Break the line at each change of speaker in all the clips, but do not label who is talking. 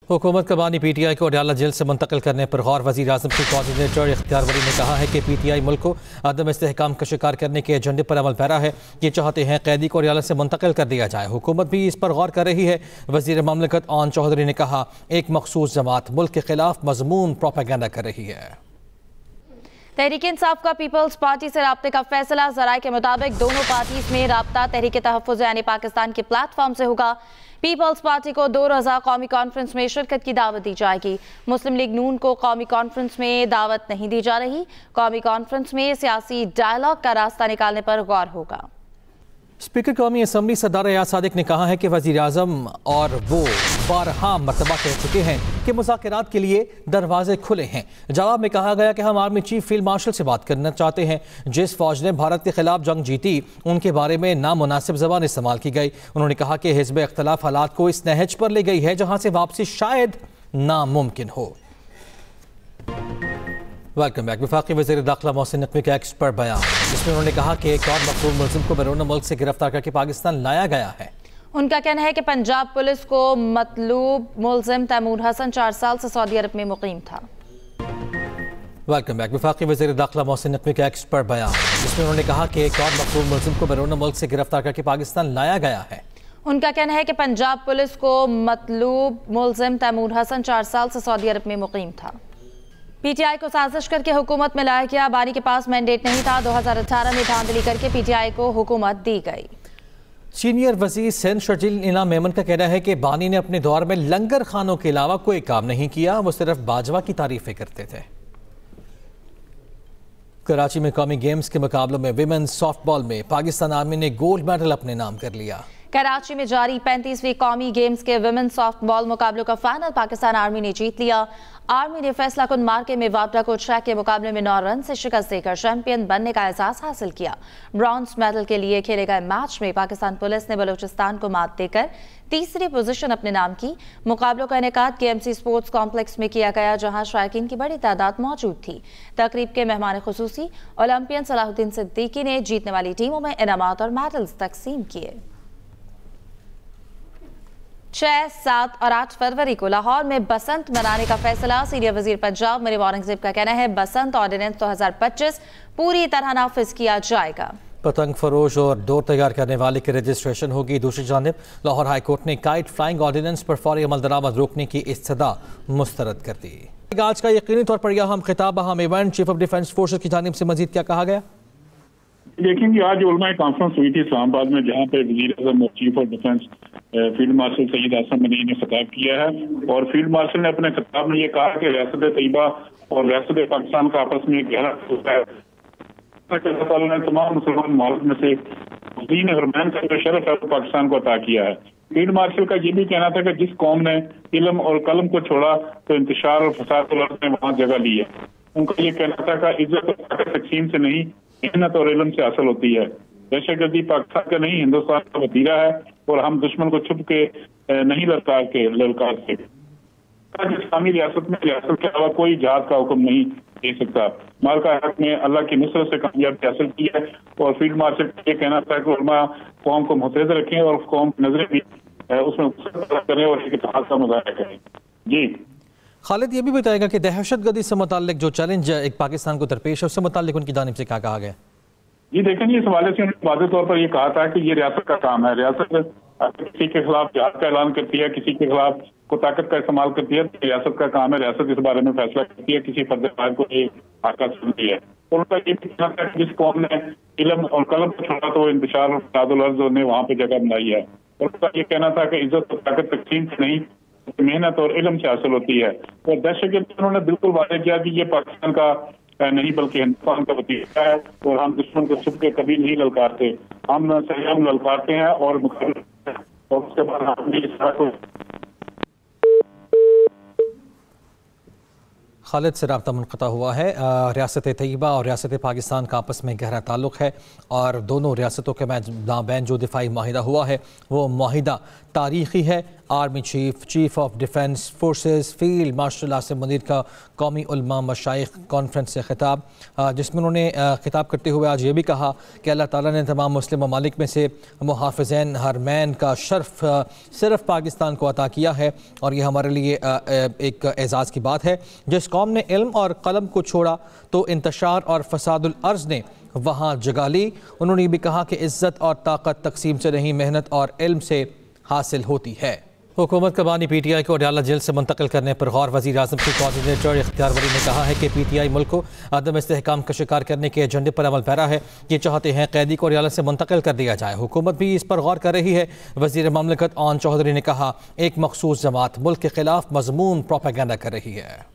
हुकूमत का बानी PTI को अडयाला जेल से मुंतकिल करने पर गौर। वज़ीर आज़म की कोऑर्डिनेटर इख्तियार वली ने कहा है कि PTI मुल्क को अदम इस्तेहकाम का शिकार करने के एजेंडे पर अमल पैरा है। ये चाहते हैं कैदी को अडयाला से मुंतकिल कर दिया जाए। हुकूमत भी इस पर गौर कर रही है। वज़ीर ममलकत ओन चौधरी ने कहा, एक मखसूस जमात मुल्क के खिलाफ मज़मून प्रोपेगेंडा कर रही है।
तहरीक इंसाफ का पीपल्स पार्टी से राब्ते का फैसला। ज़राए के मुताबिक दोनों पार्टीज में राब्ता तहरीक तहफ़्फ़ुज़ यानी पाकिस्तान के प्लेटफॉर्म से होगा। पीपल्स पार्टी को 2 रोज़ा कौमी कॉन्फ्रेंस में शिरकत की दावत दी जाएगी। मुस्लिम लीग नून को कौमी कॉन्फ्रेंस में दावत नहीं दी जा रही। कौमी कॉन्फ्रेंस में सियासी डायलॉग का रास्ता निकालने पर गौर होगा।
स्पीकर कौमी असम्बली सरदार रियाज सादिक ने कहा है कि वज़ीर आज़म और वो बारहा मरतबा कह चुके हैं कि मुज़ाकरात के लिए दरवाजे खुले हैं। जवाब में कहा गया कि हम आर्मी चीफ फील्ड मार्शल से बात करना चाहते हैं। जिस फौज ने भारत के खिलाफ जंग जीती उनके बारे में नामुनासिब ज़बान इस्तेमाल की गई। उन्होंने कहा कि हिज़्ब इख्तिलाफ हालात को इस नहज पर ले गई है जहाँ से वापसी शायद नामुमकिन हो। Welcome back. वफाकी वज़ीर दाखिला मोहसिन नकवी का एक्सपर्ट बयान, जिसमें उन्होंने कहा कि एक और मक़बूल मुल्ज़िम को बैरून मुल्क से गिरफ्तार करके पाकिस्तान लाया गया है।
उनका कहना है कि पंजाब पुलिस को मतलूब मुल्ज़िम तैमूर हसन 4 साल से सऊदी अरब में मुकीम था।
Welcome back. वफाकी वज़ीर दाखिला मोहसिन नकवी का एक्सपर्ट बयान, जिसमें उन्होंने कहा कि एक और मक़बूल मुल्ज़िम को बैरून मुल्क से गिरफ्तार करके पाकिस्तान लाया गया है।
उनका कहना है कि पंजाब पुलिस को मतलूब मुल्ज़िम तैमूर हसन 4 साल से सऊदी अरब में मुकीम था। PTI को साजिश करके हुकूमत में लाया गया। बानी के पास मैंडेट नहीं था। 2018 में धांधली करके PTI को हुकूमत दी गई।
सीनियर वज़ीर सिंध शर्जील इनाम मेमन का कहना है कि बानी ने अपने दौर में लंगर खानों के अलावा कोई काम नहीं किया, वो सिर्फ बाजवा की तारीफें करते थे। कराची में कौमी गेम्स के मुकाबलों में विमेंस सॉफ्टबॉल में पाकिस्तान आर्मी ने गोल्ड मेडल अपने नाम कर लिया।
कराची में जारी 35वीं कौमी गेम्स के विमेंस सॉफ्टबॉल मुकाबलों का फाइनल पाकिस्तान आर्मी ने जीत लिया। आर्मी ने फैसला कुन मार्के में वापडा को 6 के मुकाबले में 9 रन से शिकस्त देकर चैंपियन बनने का एहसास हासिल किया। ब्रॉन्ज मेडल के लिए खेले गए मैच में पाकिस्तान पुलिस ने बलूचिस्तान को मात देकर तीसरी पोजीशन अपने नाम की। मुकाबलों का इनेकाद KMC स्पोर्ट्स कॉम्प्लेक्स में किया गया, जहां शायकीन की बड़ी तादाद मौजूद थी। तकरीब के मेहमान खुसूसी ओलंपियन सलाहुद्दीन सिद्दीकी ने जीतने वाली टीमों में इनामात और मेडल्स तकसीम किए। 6, 7 और 8 फरवरी को लाहौर में बसंत मनाने का फैसला। सीनियर वजीर पंजाब मीर औरंगजेब का कहना है बसंत ऑर्डिनेंस 2025 पूरी तरह नाफिज किया जाएगा।
पतंग फरोश और डोर तैयार करने वाले की रजिस्ट्रेशन होगी। दूसरी जानिब लाहौर हाई कोर्ट ने काइट फ्लाइंग ऑर्डिनेंस पर फौरी अमल दरामद रोकने की इस्तदा मुस्तरद कर दी। आज का यकीनी तौर पर यह हम खिताब अहम event chief of defence forces की जानिब से मजीद क्या कहा गया?
लेकिन कि आज उलमा कॉन्फ्रेंस हुई थी इस्लामाबाद में, जहाँ पे वज़ीर आज़म और chief of defence field marshal Syed Asim Munir ने खिताब किया है। और फील्ड मार्शल ने अपने खिताब में ये कहा कि रियासत तैयबा और रियासत पाकिस्तान का आपस में गहरा ताल्लुक है। अल्लाह ताला ने तमाम मुसलमान मुल्क में से दीन हरमैन का जो शरफ है वो पाकिस्तान को अता किया है। फील्ड मार्शल का ये भी कहना था कि जिस कौम ने इल्म और कलम को छोड़ा तो इंतशार और फसाद ने वहाँ जगह ली है। उनका ये कहना था कि इज्जत और तकसीम से नहीं, मेहनत और इल्म से हासिल होती है। दहशतगर्दी पाकिस्तान का नहीं, हिंदुस्तान का वतीरा है और हम दुश्मन को छुप के नहीं ललकारते। इस्लामी रियासत में रियासत के अलावा कोई जहाद का हुक्म नहीं दे सकता। माल का हक में अल्लाह की नुसरत से कामयाबी हासिल की है। और फील्ड मार्शल ये कहना था कि उलमा कौम को मुतहद रखें और कौम की नजरें भी उसमें करें और एक इत्तेहाद का मुजाहरा करें। जी
खालिद, ये भी बताएगा कि दहशतगर्दी से मुताल्लिक जो चैलेंज एक पाकिस्तान को दरपेश है उससे मुताल्लिक उनकी जानिब से क्या कहा गया?
जी देखें, इस हवाले से उन्होंने वाज़ेह तौर पर यह कहा था कि ये रियासत का काम है। रियासत किसी के खिलाफ जहाद का ऐलान करती है, किसी के खिलाफ को ताकत का इस्तेमाल करती है, तो रियासत का काम है। रियासत इस बारे में फैसला करती है, किसी फर्द को ये आका सुनती है। और उनका ये कहना था कि जिस कौम ने इल्म और कलम को छोड़ा तो इंतशार और फसाद ने वहाँ पे जगह बनाई है। और उनका ये कहना था कि इज्जत और ताकत तकसीम से नहीं, मेहनत और इल्म से हासिल होती है। और दहशतगर्दी उन्होंने बिल्कुल वादे किया कि ये पाकिस्तान का नहीं बल्कि हिंदुस्तान का वतीरा है और हम दुश्मन को छुप के कभी नहीं ललकारते। हम ललकारते हैं और उसके बाद हम भी इस तरह को।
खालिद से रब्ता मुनक़ता हुआ है। रियासत तैयबा और रियासत पाकिस्तान का आपस में गहरा ताल्लुक़ है और दोनों रियासतों के माबैन जो दिफाई माहिदा हुआ है वो माहिदा तारीख़ी है। Army chief of defence forces field marshal Asim Munir का कौमी उलमा मशाइख कॉन्फ्रेंस से खिताब, जिसमें उन्होंने खिताब करते हुए आज ये भी कहा कि अल्लाह ताला ने तमाम मुस्लिम ममालिक में से मुहाफ़िज़ैन हरमैन का शर्फ सिर्फ पाकिस्तान को अता किया है और ये हमारे लिए एक एज़ाज़ की बात है। जिस कौम ने इल्म और कलम को छोड़ा तो इंतशार और फसादुल अर्ज़ ने वहाँ जगह ली। उन्होंने ये भी कहा कि इज़्ज़त और ताकत तकसीम से नहीं, मेहनत और इल्म से हासिल होती है। हुकूमत का बानी PTI को अडयाला जेल से मुंतकिल करने पर गौर। वज़ीर आज़म की कोऑर्डिनेटर इख्तियार वली ने कहा है कि PTI मुल्क को अदम इस्तेहकाम का शिकार करने के एजेंडे पर अमल पैरा है। ये चाहते हैं कैदी को अडयाला से मुंतकिल कर दिया जाए। हुकूमत भी इस पर गौर कर रही है। वज़ीर ममलकत ओन चौधरी ने कहा एक मखसूस जमात मुल्क के खिलाफ मज़मून प्रोपेगेंडा कर रही है।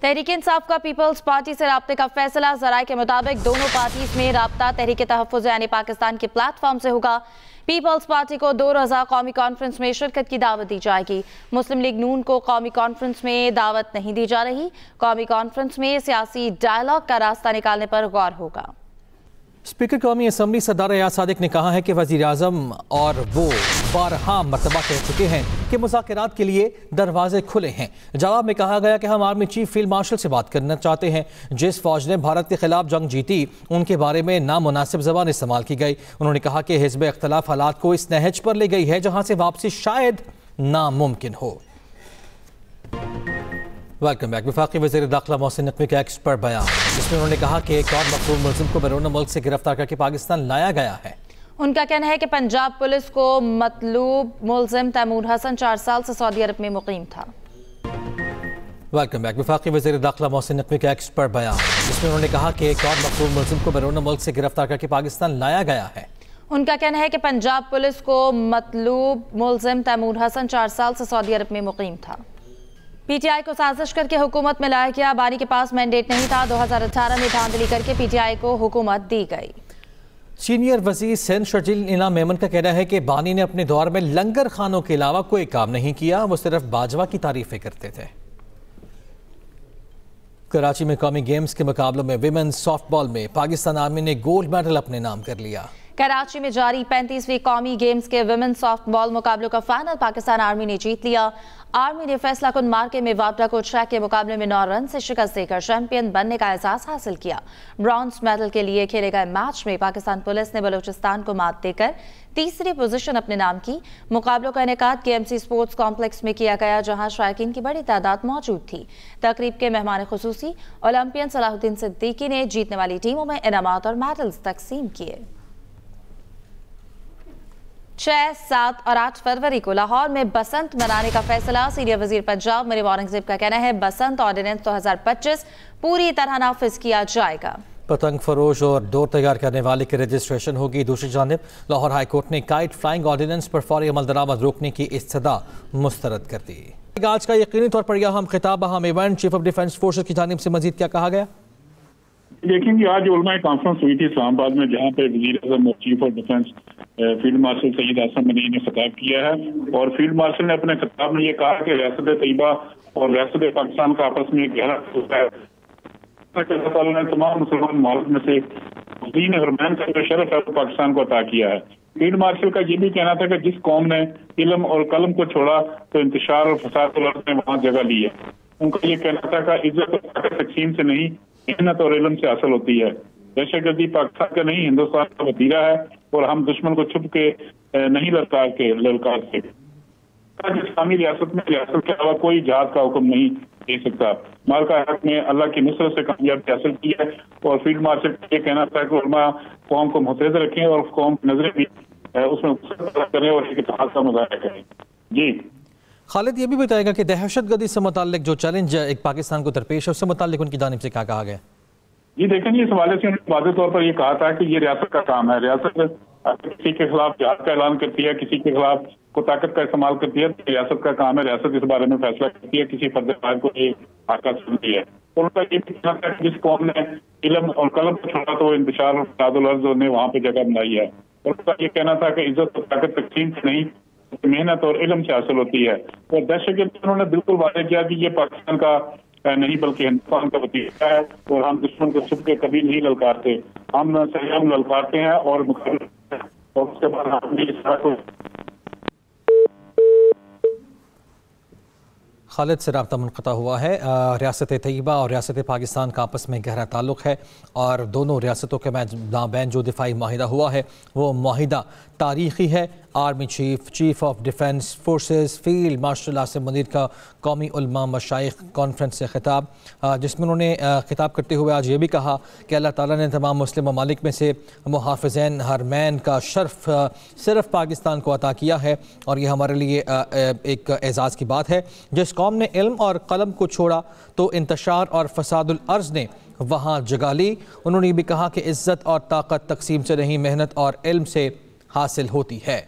तहरीक इंसाफ का पीपल्स पार्टी से राब्ते का फैसला। ज़राए के मुताबिक दोनों पार्टीज में राब्ता तहरीक तहफ़्फ़ुज़ यानी पाकिस्तान के प्लेटफॉर्म से होगा। पीपल्स पार्टी को 2 रोज़ा कौमी कॉन्फ्रेंस में शिरकत की दावत दी जाएगी। मुस्लिम लीग नून को कौमी कॉन्फ्रेंस में दावत नहीं दी जा रही। कौमी कॉन्फ्रेंस में सियासी डायलॉग का रास्ता निकालने पर गौर होगा।
स्पीकर कौमी असम्बली सरदार एयाज सादिक ने कहा है कि वज़ीर आज़म और वो बारहा मरतबा कह चुके हैं कि मुज़ाकरात के लिए दरवाजे खुले हैं। जवाब में कहा गया कि हम आर्मी चीफ फील्ड मार्शल से बात करना चाहते हैं। जिस फौज ने भारत के खिलाफ जंग जीती उनके बारे में नामुनासिब ज़बान इस्तेमाल की गई। उन्होंने कहा कि हिज़्ब इख्तिलाफ हालात को इस नहज पर ले गई है जहाँ से वापसी शायद नामुमकिन हो। Welcome back. वफाकी वज़ीर दाखिला मोहसिन नकवी का एक्स पर बयान, जिसमें उन्होंने कहा कि एक और मक़रूर मुल्ज़िम को बैरून मुल्क से गिरफ्तार करके पाकिस्तान लाया गया है।
उनका कहना है कि पंजाब पुलिस को मतलूब मुल्ज़िम तैमूर हसन 4 साल से सऊदी अरब में मुकीम था।
Welcome back. वफाकी वज़ीर दाखिला मोहसिन नकवी का एक्स पर बयान, जिसमें उन्होंने कहा कि एक और मक़रूर मुल्ज़िम को बैरून मुल्क से गिरफ्तार करके पाकिस्तान लाया गया है।
उनका कहना है कि पंजाब पुलिस को मतलूब मुल्ज़िम तैमूर हसन 4 साल से सऊदी अरब में मुकीम था। PTI को साजिश करके हुकूमत में लाया गया। बानी के पास मैंडेट नहीं था। 2018 में धांधली करके PTI को हुकूमत दी गई।
सीनियर वज़ीर सिंध शर्जील इनाम मेमन का कहना है कि बानी ने अपने दौर में लंगर खानों के अलावा कोई काम नहीं किया, वो सिर्फ बाजवा की तारीफें करते थे। कराची में कौमी गेम्स के मुकाबलों में विमेंस सॉफ्टबॉल में पाकिस्तान आर्मी ने गोल्ड मेडल अपने नाम कर लिया।
कराची में जारी 35वीं कौमी गेम्स के विमेंस सॉफ्टबॉल मुकाबलों का फाइनल पाकिस्तान आर्मी ने जीत लिया। आर्मी ने फैसला कुन मार्के में वापडा को ट्रैक के मुकाबले में 9 रन से शिकस्त देकर चैंपियन बनने का एहसास हासिल किया। ब्रॉन्ज मेडल के लिए खेले गए मैच में पाकिस्तान पुलिस ने बलूचिस्तान को मात देकर तीसरी पोजीशन अपने नाम की। मुकाबलों का इनेकाद KMC स्पोर्ट्स कॉम्प्लेक्स में किया गया, जहां शायकीन की बड़ी तादाद मौजूद थी। तकरीब के मेहमान खुसूसी ओलंपियन सलाहुद्दीन सिद्दीकी ने जीतने वाली टीमों में इनामात और मेडल्स तकसीम किए। 6, 7 और 8 फरवरी को लाहौर में बसंत मनाने का फैसला। सीनियर वजीर पंजाब मीर औरंगजेब का कहना है बसंत ऑर्डिनेंस 2025 पूरी तरह नाफिज किया जाएगा।
पतंग फरोश और डोर तैयार करने वाले की रजिस्ट्रेशन होगी। दूसरी जानिब लाहौर हाई कोर्ट ने काइट फ्लाइंग ऑर्डिनेंस पर फौरी अमल दरामद रोकने की इस्तदा मुस्तरद कर दी। आज का यकीनी तौर पर यह हम खिताब अहम event chief of defence forces की जानिब से मजीद क्या कहा गया?
देखेंगे आज उलमा कॉन्फ्रेंस हुई थी इस्लामाबाद में, जहाँ पे वज़ीर आज़म और chief of defence field marshal Saeed Asim Munir ने खिताब किया है। और फील्ड मार्शल ने अपने खिताब में ये कहा कि रियासत तैयबा और रियासत पाकिस्तान का आपस में गहरा ताल्लुक है। अल्लाह ताला ने तमाम मुसलमान मुल्क में से दीन हरमैन का जो शरफ है वो पाकिस्तान को अता किया है। फील्ड मार्शल का ये भी कहना था कि जिस कौम ने इल्म और कलम को छोड़ा तो इंतशार और फसाद ने वहाँ जगह ली है। उनका ये कहना था कि इज्जत और ताकत तकसीम से नहीं, मेहनत और इल्म से हासिल होती है। दहशतगर्दी पाकिस्तान का नहीं हिंदुस्तान का वतीरा है और हम दुश्मन को छुप के नहीं ललकारते। इस्लामी रियासत में रियासत के अलावा कोई जहाद का हुक्म नहीं दे सकता। माल का हक में अल्लाह की नुसरत से कामयाबी हासिल की है। और फील्ड मार्शल ये कहना था कि उलमा कौम को मुतहद रखें और कौम की नजरें भी उसमें करें और एक इत्तेहाद का मुजाहरा करें। जी
खालिद, ये भी बताएगा कि दहशतगर्दी से मुताल्लिक जो चैलेंज एक पाकिस्तान को दरपेश है उससे मुताल्लिक उनकी जानिब से क्या कहा गया?
जी देखेंगे, इस हवाले से उन्होंने वाज़ेह तौर पर यह कहा था कि ये रियासत का काम है। रियासत किसी के खिलाफ जहाद का ऐलान करती है, किसी के खिलाफ को ताकत का इस्तेमाल करती है, तो रियासत का काम है। रियासत इस बारे में फैसला करती है, किसी फर्द को ये आकाश सुनती है। और उनका ये कहना था कि जिस कौम ने इल्म और कलम को छोड़ा तो इंतशार और फसादुल अर्ज़ ने वहाँ पे जगह बनाई है। और उनका ये कहना था कि इज्जत और ताकत तकसीम से नहीं, मेहनत और इल्म से हासिल होती है। और दहशतगर्दी उन्होंने बिल्कुल वादे किया कि ये पाकिस्तान का नहीं बल्कि हिंदुस्तान का वतीरा है और हम दुश्मन को छुप के कभी नहीं ललकारते। हम संयम ललकारते हैं और मुकाबला, और उसके बाद हम इस तरह को
خالد سے رابطہ منقطع ہوا ہے۔ ریاست طیبہ اور ریاست پاکستان کا آپس میں گہرا تعلق ہے اور دونوں ریاستوں کے مابین جو دفاعی معاہدہ ہوا ہے وہ معاہدہ تاریخی ہے۔ Army chief of defence forces field marshal Asim Munir کا قومی علماء مشائخ کانفرنس سے خطاب، جس میں انہوں نے خطاب کرتے ہوئے آج یہ بھی کہا کہ اللہ تعالیٰ نے تمام مسلم ممالک میں سے محافظین حرمین کا شرف صرف پاکستان کو عطا کیا ہے اور یہ ہمارے لیے ایک اعزاز کی بات ہے۔ جس قوم نے علم اور قلم کو چھوڑا تو انتشار اور فساد الارض نے وہاں جگہ لی۔ انہوں نے بھی کہا کہ عزت اور طاقت تقسیم سے نہیں، محنت اور علم سے حاصل ہوتی ہے۔